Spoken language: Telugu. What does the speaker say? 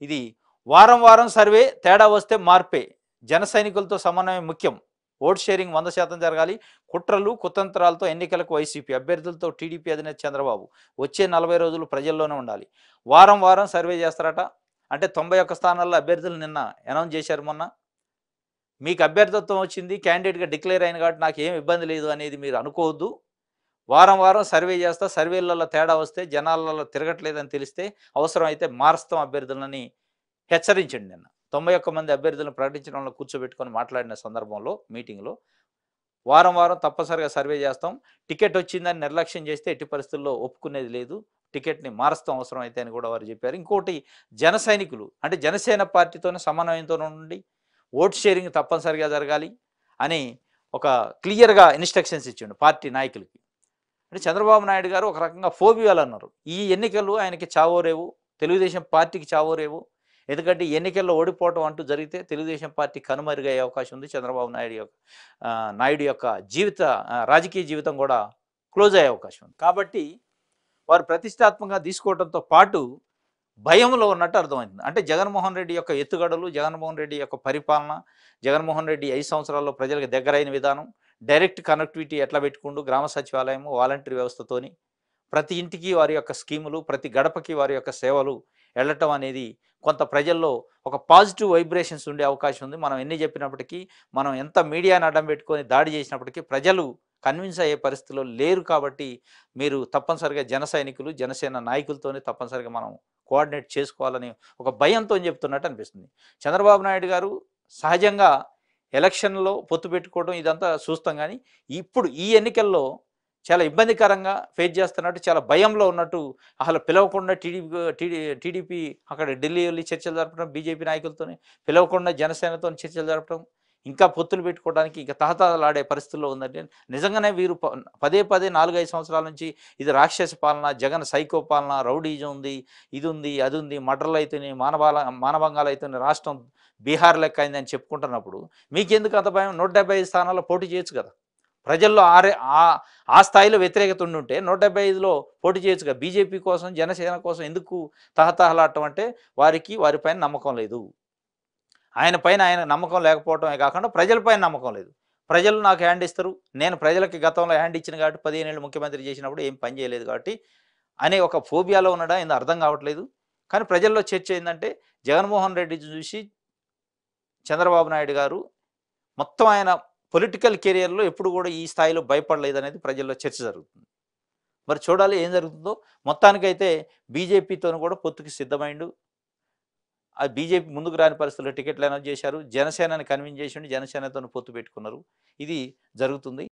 ఇది వారం వారం సర్వే తేడా వస్తే మార్పే. జన సైనికులతో సమన్వయం ముఖ్యం. ఓట్ షేరింగ్ 100% జరగాలి. కుట్రలు, కుతంత్రాలతో ఎన్నికలకు వైసీపీ, అభ్యర్థులతో టీడీపీ అధినేత చంద్రబాబు. వచ్చే 40 రోజులు ప్రజల్లోనే ఉండాలి. వారం వారం సర్వే చేస్తారట. అంటే 91 స్థానాల్లో అభ్యర్థులు నిన్న అనౌన్స్ చేశారు మొన్న. మీకు అభ్యర్థిత్వం వచ్చింది, క్యాండిడేట్‌గా డిక్లేర్ అయింది కాబట్టి నాకేం ఇబ్బంది లేదు అనేది మీరు అనుకోవద్దు. వారం వారం సర్వే చేస్తా. సర్వేలలో తేడా వస్తే జనాలలో తిరగట్లేదని తెలిస్తే అవసరమైతే మారుస్తాం అభ్యర్థులని హెచ్చరించండి నిన్న. 91 మంది అభ్యర్థులను ప్రకటించడంలో కూర్చోబెట్టుకొని మాట్లాడిన సందర్భంలో మీటింగ్‌లో వారం వారం తప్పనిసరిగా సర్వే చేస్తాం. టికెట్ వచ్చిందని నిర్లక్ష్యం చేస్తే ఎట్టి పరిస్థితుల్లో ఒప్పుకునేది లేదు. టికెట్‌ని మారుస్తాం అవసరమైతే అని కూడా వారు చెప్పారు. ఇంకోటి జన సైనికులు అంటే జనసేన పార్టీతోనే సమన్వయంతోనే ఉండండి. ఓట్ షేరింగ్ తప్పనిసరిగా జరగాలి అని ఒక క్లియర్‌గా ఇన్‌స్ట్రక్షన్స్ ఇచ్చిండు పార్టీ నాయకులకి. అంటే చంద్రబాబు నాయుడు గారు ఒక రకంగా ఫోబియాలన్నారు. ఈ ఎన్నికలు ఆయనకి చావో రేవో, తెలుగుదేశం పార్టీకి చావో రేవో. ఎందుకంటే ఈ ఎన్నికల్లో ఓడిపోవటం అంటూ జరిగితే తెలుగుదేశం పార్టీ కనుమరుగయ్యే అవకాశం ఉంది. చంద్రబాబు నాయుడు యొక్క రాజకీయ జీవితం కూడా క్లోజ్ అయ్యే అవకాశం ఉంది. కాబట్టి వారు ప్రతిష్టాత్మకంగా తీసుకోవడంతో పాటు భయంలో ఉన్నట్టు అర్థమైంది. అంటే జగన్మోహన్ రెడ్డి యొక్క ఎత్తుగడలు, జగన్మోహన్ రెడ్డి యొక్క పరిపాలన, జగన్మోహన్ రెడ్డి 5 సంవత్సరాల్లో ప్రజలకు దగ్గరైన విధానం, డైరెక్ట్ కనెక్టివిటీ ఎట్లా పెట్టుకుంటూ గ్రామ సచివాలయము, వాలంటరీ వ్యవస్థతోని ప్రతి ఇంటికి వారి యొక్క స్కీములు, ప్రతి గడపకి వారి యొక్క సేవలు వెళ్ళటం అనేది కొంత ప్రజల్లో ఒక పాజిటివ్ వైబ్రేషన్స్ ఉండే అవకాశం ఉంది. మనం ఎన్ని చెప్పినప్పటికీ, మనం ఎంత మీడియాని అడ్డం పెట్టుకొని దాడి చేసినప్పటికీ ప్రజలు కన్విన్స్ అయ్యే పరిస్థితిలో లేరు. కాబట్టి మీరు తప్పనిసరిగా జన సైనికులు, జనసేన నాయకులతోనే తప్పనిసరిగా మనం కోఆర్డినేట్ చేసుకోవాలని ఒక భయంతో చెప్తున్నట్టు అనిపిస్తుంది. చంద్రబాబు నాయుడు గారు సహజంగా ఎలక్షన్‌లో పొత్తు పెట్టుకోవడం ఇదంతా చూస్తాం కానీ, ఇప్పుడు ఈ ఎన్నికల్లో చాలా ఇబ్బందికరంగా ఫేస్ చేస్తున్నట్టు, చాలా భయంలో ఉన్నట్టు, అసలు పిలవకుండా టీడీపీ అక్కడ ఢిల్లీ వెళ్ళి చర్చలు జరపడం, బీజేపీ నాయకులతోని పిలవకుండా జనసేనతో చర్చలు జరపడం, ఇంకా పొత్తులు పెట్టుకోవడానికి ఇంకా తహతహలాడే పరిస్థితుల్లో ఉందంటే నిజంగానే వీరు పదే పదే 4, 5 సంవత్సరాల నుంచి ఇది రాక్షస పాలన, జగన్ సైకో పాలన, రౌడీజం ఉంది, ఇది ఉంది, అది ఉంది, మర్డర్లు అయితేనే, మానభంగాలు అయితేనే రాష్ట్రం బీహార్ లెక్క అయిందని చెప్పుకుంటున్నప్పుడు మీకెందుకు అంత భయం? 175 స్థానాల్లో పోటీ చేయొచ్చు కదా. ప్రజల్లో ఆ స్థాయిలో వ్యతిరేకత ఉండుంటే 175లో పోటీ చేయొచ్చుగా. బీజేపీ కోసం, జనసేన కోసం ఎందుకు తహతహలాడటం అంటే వారిపైన నమ్మకం లేదు. ఆయన పైన ఆయన నమ్మకం లేకపోవడమే కాకుండా ప్రజలపైన నమ్మకం లేదు. ప్రజలు నాకు హ్యాండ్ ఇస్తారు, నేను ప్రజలకి గతంలో హ్యాండ్ ఇచ్చిన కాబట్టి 15 ఏళ్ళు ముఖ్యమంత్రి చేసినప్పుడు ఏం పని చేయలేదు కాబట్టి అనే ఒక ఫోబియాలో ఉండడం ఏందో అర్థం కావట్లేదు. కానీ ప్రజల్లో చర్చ ఏందంటే జగన్మోహన్ రెడ్డి చూసి చంద్రబాబు నాయుడు గారు మొత్తం ఆయన పొలిటికల్ కెరియర్‌లో ఎప్పుడు కూడా ఈ స్థాయిలో భయపడలేదనేది ప్రజల్లో చర్చ జరుగుతుంది. మరి చూడాలి ఏం జరుగుతుందో. మొత్తానికైతే బీజేపీతోను కూడా పొత్తుకి సిద్ధమైండు. ఆ బీజేపీ ముందుకు రాని పరిస్థితుల్లో టికెట్లు అనౌన్స్ చేశారు. జనసేనని కన్విన్స్ చేసిండు. జనసేనతోని పొత్తు పెట్టుకున్నారు. ఇది జరుగుతుంది.